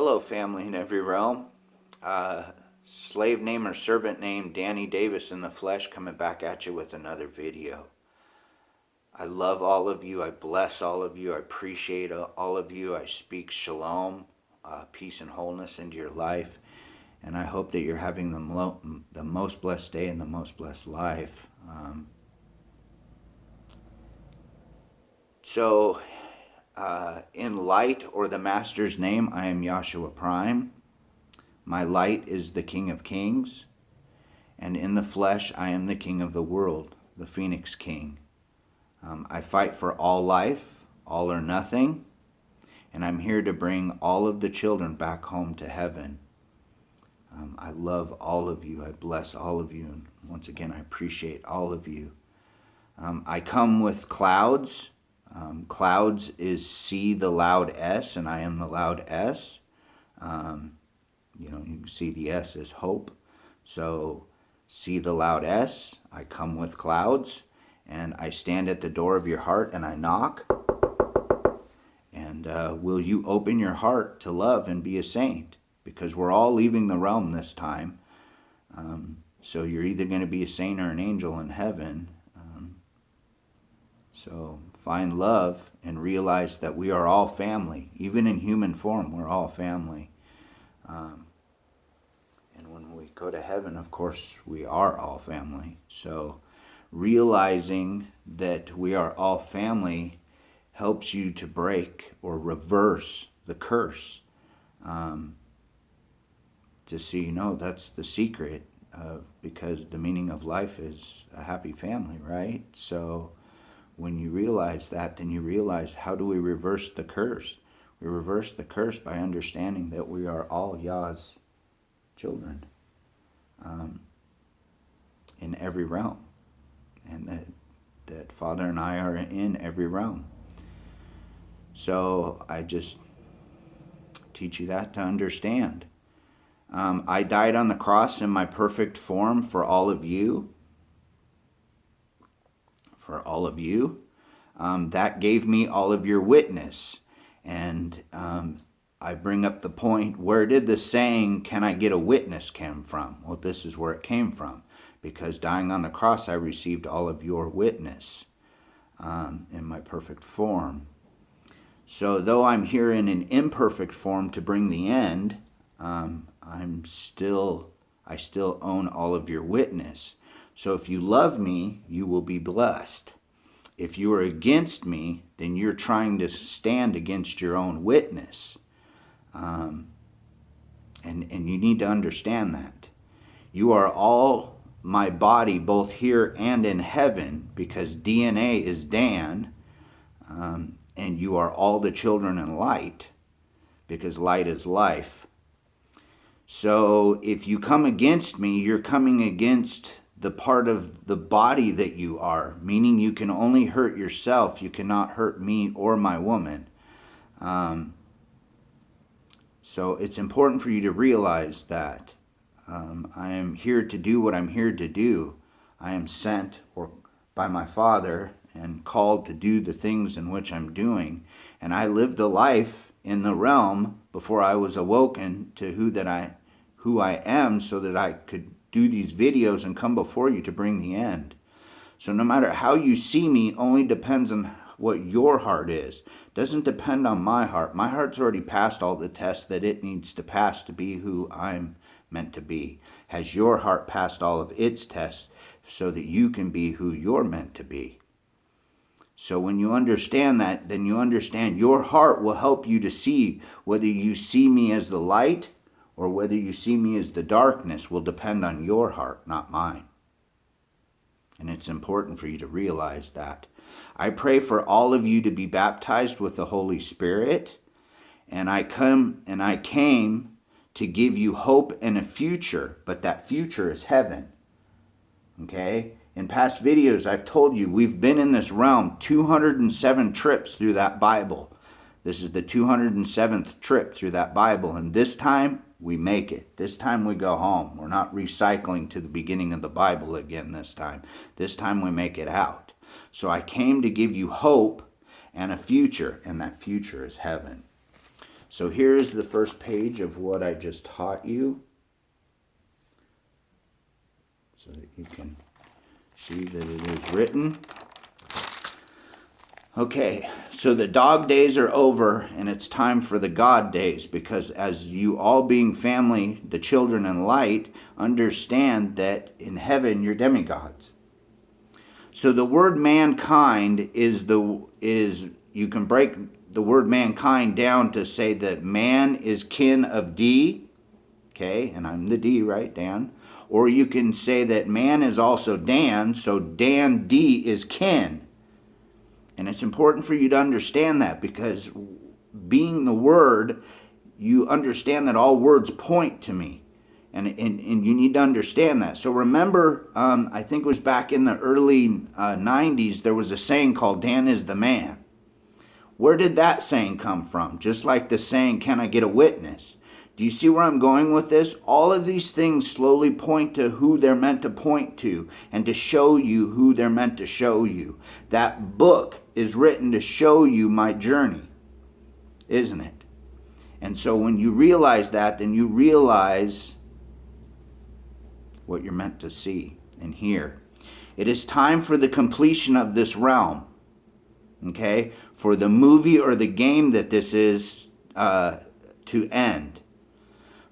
Hello, family in every realm. Slave name or servant name Danny Davis in the flesh coming back at you with another video. I love all of you. I bless all of you. I appreciate all of you. I speak shalom, peace and wholeness into your life. And I hope that you're having the most blessed day and the most blessed life. In light or the Master's name, I am Yahshua Prime. My light is the King of Kings. And in the flesh, I am the King of the world, the Phoenix King. I fight for all life, all or nothing. And I'm here to bring all of the children back home to heaven. I love all of you. I bless all of you. And once again, I appreciate all of you. I come with clouds. Clouds is C, the loud S, and I am the loud S. You can see the S is hope. So, C, the loud S. I come with clouds, and I stand at the door of your heart and I knock. And will you open your heart to love and be a saint? Because we're all leaving the realm this time. So you're either going to be a saint or an angel in heaven. So find love and realize that we are all family. Even in human form, we're all family. And when we go to heaven, of course, we are all family. So realizing that we are all family helps you to break or reverse the curse. Just so you know, that's the secret because the meaning of life is a happy family, right? So when you realize that, then you realize, how do we reverse the curse? We reverse the curse by understanding that we are all Yah's children in every realm. And that Father and I are in every realm. So I just teach you that to understand. I died on the cross in my perfect form for all of you. For all of you. That gave me all of your witness. And I bring up the point, where did the saying, "Can I get a witness," come from? Well, this is where it came from. Because dying on the cross, I received all of your witness in my perfect form. So though I'm here in an imperfect form to bring the end, I still own all of your witness. So if you love me, you will be blessed. If you are against me, then you're trying to stand against your own witness. And you need to understand that. You are all my body, both here and in heaven, because DNA is Dan, and you are all the children in light, because light is life. So if you come against me, you're coming against the part of the body that you are, meaning you can only hurt yourself. You cannot hurt me or my woman. So it's important for you to realize that I am here to do what I'm here to do. I am sent by my Father and called to do the things in which I'm doing. And I lived a life in the realm before I was awoken to who I am, so that I could do these videos and come before you to bring the end. So no matter how you see me, only depends on what your heart is. Doesn't depend on my heart. My heart's already passed all the tests that it needs to pass to be who I'm meant to be. Has your heart passed all of its tests so that you can be who you're meant to be? So when you understand that, then you understand your heart will help you to see whether you see me as the light or whether you see me as the darkness will depend on your heart, not mine. And it's important for you to realize that. I pray for all of you to be baptized with the Holy Spirit. And I came to give you hope and a future, but that future is heaven. Okay? In past videos, I've told you we've been in this realm 207 trips through that Bible. This is the 207th trip through that Bible. And this time, we make it. This time we go home. We're not recycling to the beginning of the Bible again this time. This time we make it out. So I came to give you hope and a future, and that future is heaven. So here's the first page of what I just taught you, so that you can see that it is written. Okay, so the dog days are over, and it's time for the God days, because as you all being family, the children in light, understand that in heaven you're demigods. So the word mankind is you can break the word mankind down to say that man is kin of D, okay, and I'm the D, right, Dan? Or you can say that man is also Dan, so Dan D is kin. And it's important for you to understand that, because being the Word, you understand that all words point to me. And you need to understand that. So remember, I think it was back in the early 90s, there was a saying called Dan is the man. Where did that saying come from? Just like the saying, can I get a witness? Do you see where I'm going with this? All of these things slowly point to who they're meant to point to, and to show you who they're meant to show you. That book is written to show you my journey, isn't it? And so when you realize that, then you realize what you're meant to see and hear. It is time for the completion of this realm, okay? For the movie or the game that this is to end.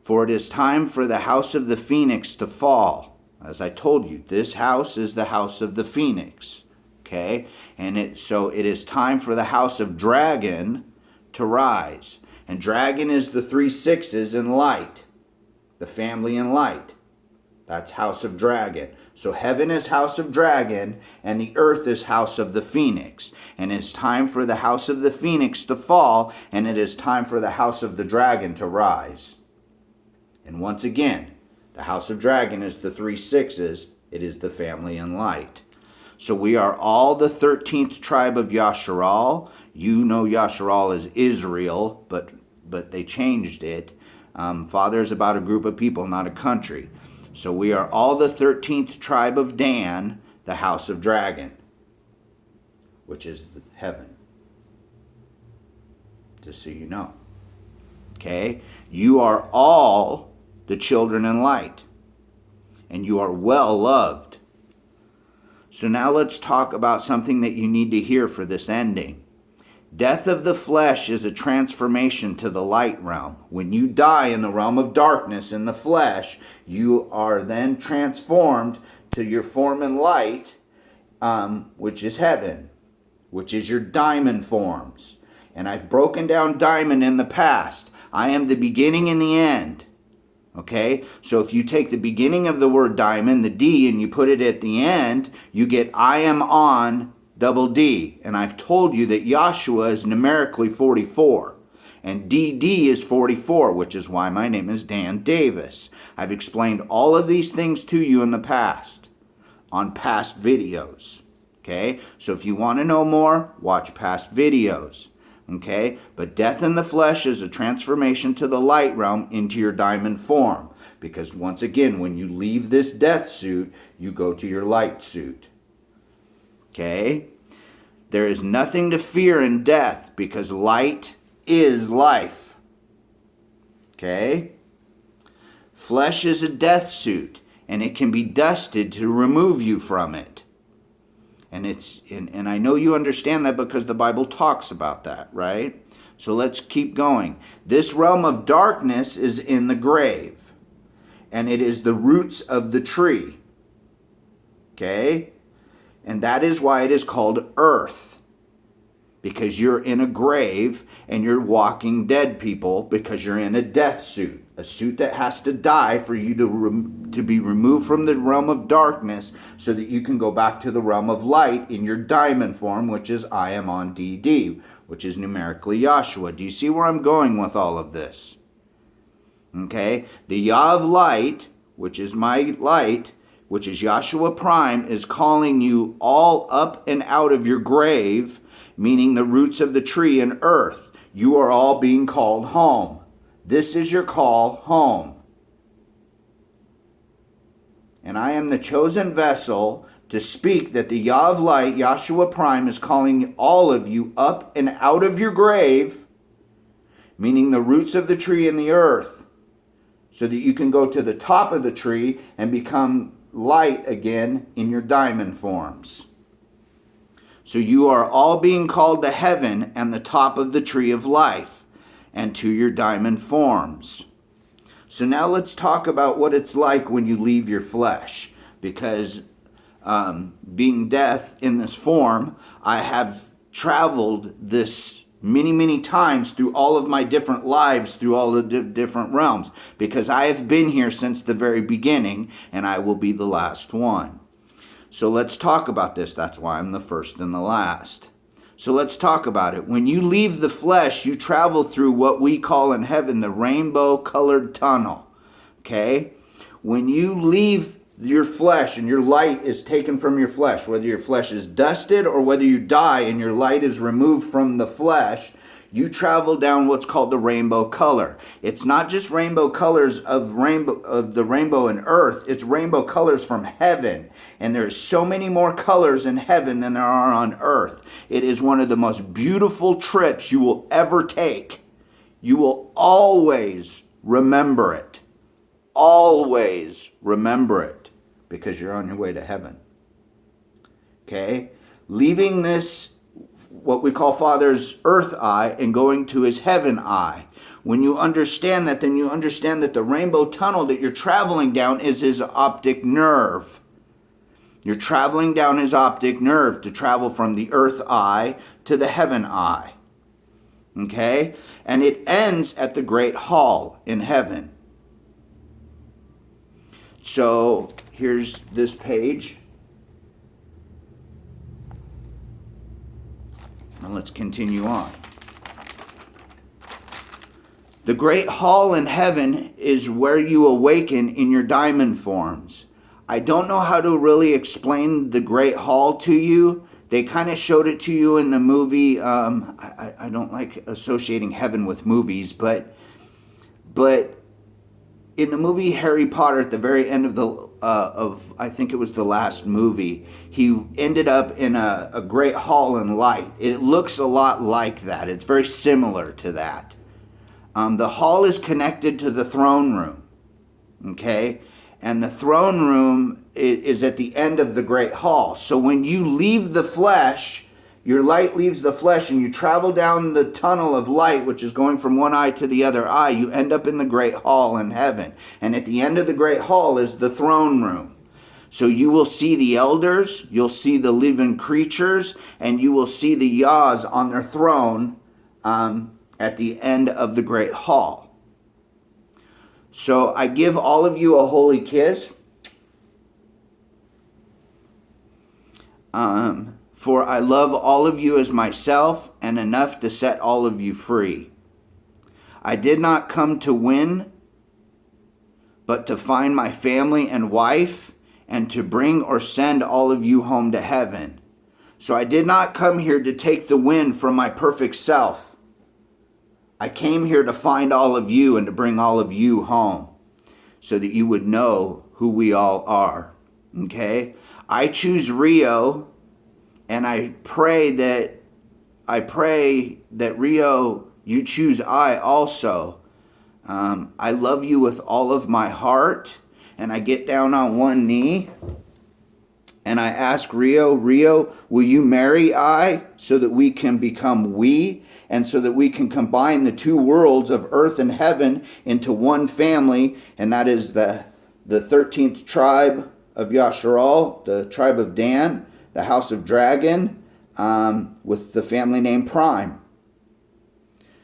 For it is time for the house of the phoenix to fall. As I told you, this house is the house of the phoenix. Okay? And so it is time for the house of dragon to rise. And dragon is the 3 6s in light. The family in light. That's house of dragon. So heaven is house of dragon, and the earth is house of the phoenix. And it's time for the house of the phoenix to fall, and it is time for the house of the dragon to rise. And once again, the house of dragon is the 3 6s. It is the family in light. So we are all the 13th tribe of Yasharal. You know Yasharal as Israel, but they changed it. Father is about a group of people, not a country. So we are all the 13th tribe of Dan, the house of dragon, which is heaven. Just so you know. Okay? You are all the children in light, and you are well loved. So now let's talk about something that you need to hear for this ending. Death of the flesh is a transformation to the light realm. When you die in the realm of darkness in the flesh, you are then transformed to your form in light, which is heaven, which is your diamond forms. And I've broken down diamond in the past. I am the beginning and the end. Okay, so if you take the beginning of the word diamond, the D, and you put it at the end, you get I am on double D. And I've told you that Yahshua is numerically 44. And DD is 44, which is why my name is Dan Davis. I've explained all of these things to you in the past, on past videos. Okay, so if you want to know more, watch past videos. Okay, but death in the flesh is a transformation to the light realm into your diamond form. Because once again, when you leave this death suit, you go to your light suit. Okay, there is nothing to fear in death because light is life. Okay, flesh is a death suit, and it can be dusted to remove you from it. And I know you understand that because the Bible talks about that, right? So let's keep going. This realm of darkness is in the grave, and it is the roots of the tree. Okay? And that is why it is called earth. Because you're in a grave and you're walking dead people because you're in a death suit. A suit that has to die for you to be removed from the realm of darkness so that you can go back to the realm of light in your diamond form, which is I am on DD, which is numerically Yahshua. Do you see where I'm going with all of this? Okay? The Yah of light, which is my light, which is Yahshua Prime, is calling you all up and out of your grave, meaning the roots of the tree and earth. You are all being called home. This is your call home. And I am the chosen vessel to speak that the Yah of light, Yahshua Prime, is calling all of you up and out of your grave, meaning the roots of the tree in the earth, so that you can go to the top of the tree and become light again in your diamond forms. So you are all being called to heaven and the top of the tree of life and to your diamond forms. So now let's talk about what it's like when you leave your flesh, because being death in this form, I have traveled this many times through all of my different lives, through all the different realms, because I have been here since the very beginning, and I will be the last one. So let's talk about this. That's why I'm the first and the last. So let's talk about it. When you leave the flesh, you travel through what we call in heaven the rainbow-colored tunnel. Okay? When you leave your flesh and your light is taken from your flesh, whether your flesh is dusted or whether you die and your light is removed from the flesh, you travel down what's called the rainbow color. It's not just rainbow colors of the rainbow and earth, it's rainbow colors from heaven. And there's so many more colors in heaven than there are on earth. It is one of the most beautiful trips you will ever take. You will always remember it. Always remember it, because you're on your way to heaven. Okay? Leaving this, what we call Father's earth eye, and going to his heaven eye. When you understand that, then you understand that the rainbow tunnel that you're traveling down is his optic nerve. You're traveling down his optic nerve to travel from the earth eye to the heaven eye. Okay? And it ends at the great hall in heaven. So here's this page. And let's continue on. The great hall in heaven is where you awaken in your diamond forms. I don't know how to really explain the great hall to you. They kind of showed it to you in the movie. I don't like associating heaven with movies, but in the movie Harry Potter, at the very end of I think it was the last movie, he ended up in a great hall in light. It looks a lot like that. It's very similar to that. The hall is connected to the throne room. Okay? And the throne room is at the end of the great hall. So when you leave the flesh, your light leaves the flesh and you travel down the tunnel of light, which is going from one eye to the other eye, you end up in the great hall in heaven. And at the end of the great hall is the throne room. So you will see the elders, you'll see the living creatures, and you will see the Yahs on their throne at the end of the great hall. So I give all of you a holy kiss. For I love all of you as myself, and enough to set all of you free. I did not come to win, but to find my family and wife, and to bring or send all of you home to heaven. So I did not come here to take the win from my perfect self. I came here to find all of you and to bring all of you home, so that you would know who we all are. Okay? I choose Rio, and I pray that Rio, you choose I also. I love you with all of my heart, and I get down on one knee and I ask Rio, will you marry I so that we can become we, and so that we can combine the two worlds of earth and heaven into one family, and that is the 13th tribe of Yasharal, the tribe of Dan, the house of Dragon, with the family name Prime.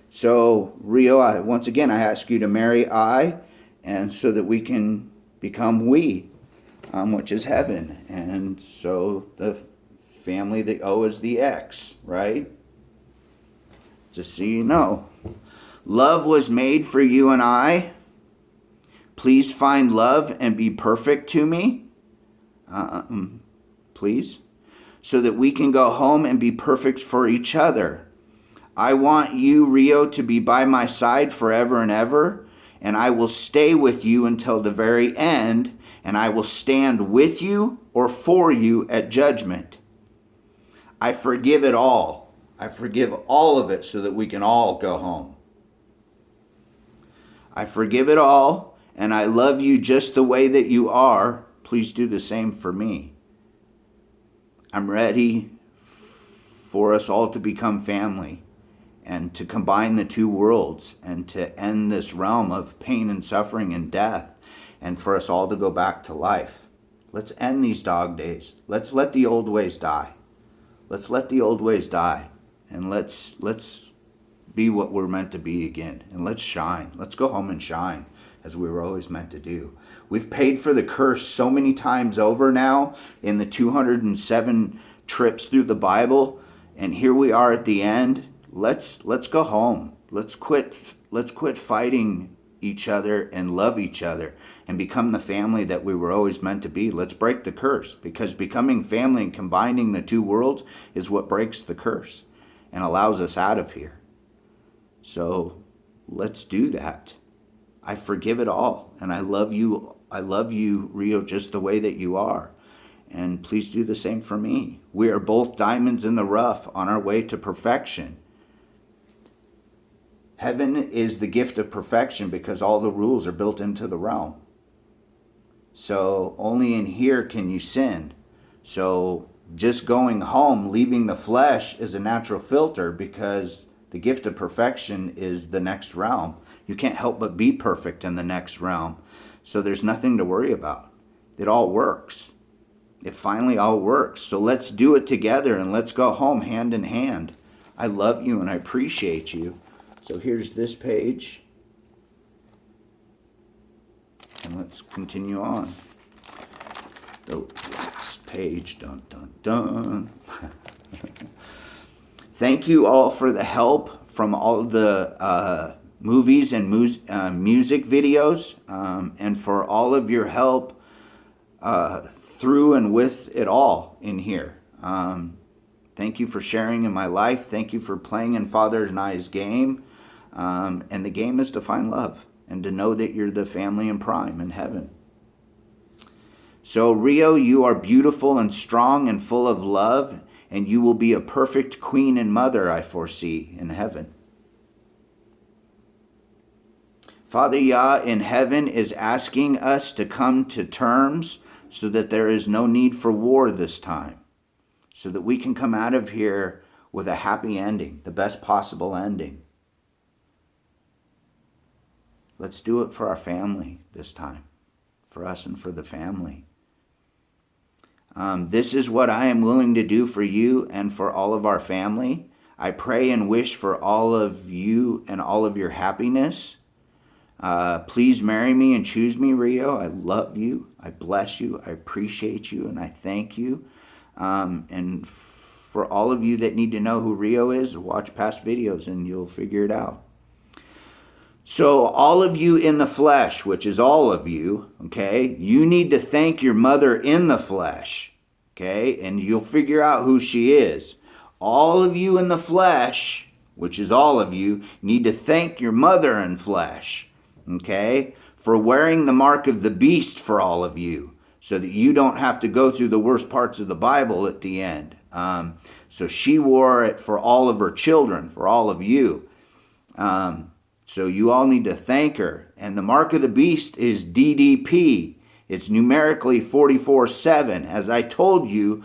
So, Rio, once again, I ask you to marry I, and so that we can become we, which is heaven. And so the family, the O is the X, right? Just so you know. Love was made for you and I. Please find love and be perfect to me. Please. So that we can go home and be perfect for each other. I want you, Rio, to be by my side forever and ever. And I will stay with you until the very end. And I will stand with you or for you at judgment. I forgive it all. I forgive all of it so that we can all go home. I forgive it all, and I love you just the way that you are. Please do the same for me. I'm ready for us all to become family and to combine the two worlds and to end this realm of pain and suffering and death and for us all to go back to life. Let's end these dog days. Let's let the old ways die. Let's let the old ways die, and let's be what we're meant to be again, and let's shine. Let's go home and shine as we were always meant to do. We've paid for the curse so many times over now in the 207 trips through the Bible, and here we are at the end. Let's go home. Let's quit fighting each other and love each other and become the family that we were always meant to be. Let's break the curse, because becoming family and combining the two worlds is what breaks the curse and allows us out of here. So let's do that. I forgive it all, and I love you. I love you, Rio, just the way that you are. And please do the same for me. We are both diamonds in the rough on our way to perfection. Heaven is the gift of perfection because all the rules are built into the realm. So only in here can you sin. So just going home, leaving the flesh, is a natural filter, because the gift of perfection is the next realm. You can't help but be perfect in the next realm. So there's nothing to worry about. It all works. It finally all works. So let's do it together and let's go home hand in hand. I love you and I appreciate you. So here's this page. And let's continue on. The last page. Dun, dun, dun. Thank you all for the help from all the movies and music videos, and for all of your help through and with it all in here. Thank you for sharing in my life. Thank you for playing in Father and I's game. And the game is to find love and to know that you're the family in prime in heaven. So Rio, you are beautiful and strong and full of love, and you will be a perfect queen and mother, I foresee, in heaven. Father Yah in heaven is asking us to come to terms so that there is no need for war this time, so that we can come out of here with a happy ending, the best possible ending. Let's do it for our family this time, for us and for the family. This is what I am willing to do for you and for all of our family. I pray and wish for all of you and all of your happiness. Please marry me and choose me, Rio. I love you. I bless you. I appreciate you, and I thank you. And for all of you that need to know who Rio is, watch past videos and you'll figure it out. So all of you in the flesh, which is all of you, okay, you need to thank your mother in the flesh, okay, and you'll figure out who she is. All of you in the flesh, which is all of you, need to thank your mother in flesh, okay, for wearing the mark of the beast for all of you, so that you don't have to go through the worst parts of the Bible at the end. So she wore it for all of her children, for all of you. So you all need to thank her. And the mark of the beast is DDP. It's numerically 44-7. As I told you,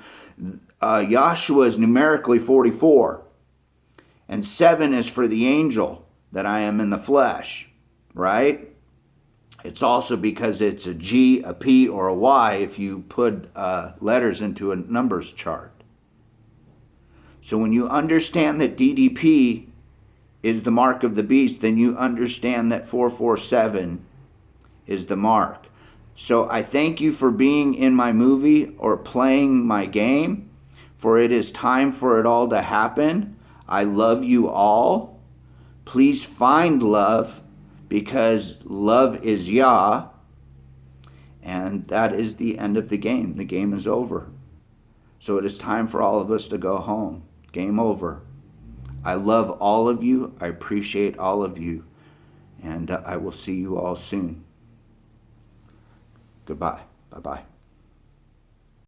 Yahshua is numerically 44. And 7 is for the angel that I am in the flesh, right? It's also because it's a G, a P, or a Y if you put letters into a numbers chart. So when you understand that DDP is the mark of the beast, then you understand that 447 is the mark. So I thank you for being in my movie or playing my game, for it is time for it all to happen. I love you all. Please find love, because love is Yah, and that is the end of the game. The game is over. So it is time for all of us to go home. Game over. I love all of you. I appreciate all of you. And I will see you all soon. Goodbye. Bye-bye.